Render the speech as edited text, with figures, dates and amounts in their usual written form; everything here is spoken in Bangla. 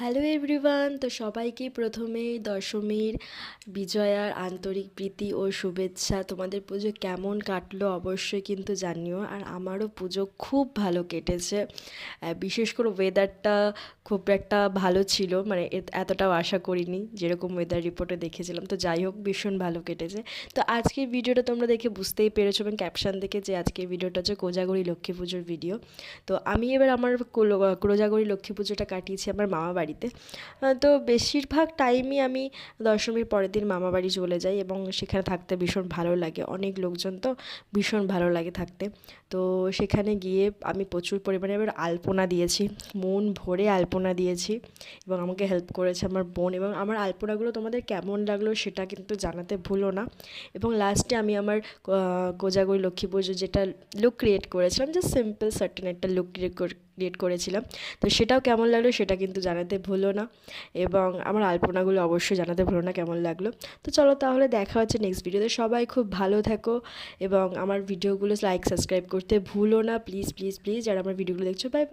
হ্যালো এভরিওয়ান, তো সবাইকে প্রথমেই দশমীর বিজয়ার আন্তরিক প্রীতি ও শুভেচ্ছা। তোমাদের পুজো কেমন কাটলো অবশ্যই কিন্তু জানিও। আর আমারও পুজো খুব ভালো কেটেছে। বিশেষ করে ওয়েদারটা খুব একটা ভালো ছিল, মানে এতটাও আশা করিনি যেরকম ওয়েদার রিপোর্টে দেখেছিলাম। তো যাই হোক, ভীষণ ভালো কেটেছে। তো আজকের ভিডিওটা তোমরা দেখে বুঝতেই পেরেছো এবং ক্যাপশন দেখে যে আজকের ভিডিওটা হচ্ছে কোজাগরি লক্ষ্মী পুজোর ভিডিও। তো আমি এবার আমার কোজাগরি লক্ষ্মী পুজোটা কাটিয়েছি আমার মামা বাড়িতে। তো বেশিরভাগ টাইমই আমি দশমীর পরের দিন মামা বাড়ি চলে যাই এবং সেখানে থাকতে ভীষণ ভালো লাগে। অনেক লোকজন, তো ভীষণ ভালো লাগে থাকতে। তো সেখানে গিয়ে আমি প্রচুর পরিমাণে এবার আলপনা দিয়েছি, মন ভরে আলপনা দিয়েছি এবং আমাকে হেল্প করেছে আমার বোন। এবং আমার আলপনাগুলো তোমাদের কেমন লাগলো সেটা কিন্তু জানাতে ভুলো না। এবং লাস্টে আমি আমার কোজাগরি লক্ষ্মী পুজো যেটা লুক ক্রিয়েট করেছিলাম, যে সিম্পল সার্টেন একটা লুক ক্রিয়েট করেছিলাম, তো সেটাও কেমন লাগলো সেটা কিন্তু জানাতে ভুলো না। এবং আমার আলপনাগুলো অবশ্যই জানাতে ভুলো না কেমন লাগলো। তো চলো তাহলে দেখা হচ্ছে নেক্সট ভিডিওতে। সবাই খুব ভালো থেকো এবং আমার ভিডিওগুলো লাইক সাবস্ক্রাইব করতে ভুলো না, প্লিজ প্লিজ প্লিজ, যারা আমার ভিডিওগুলো দেখছো। বাই।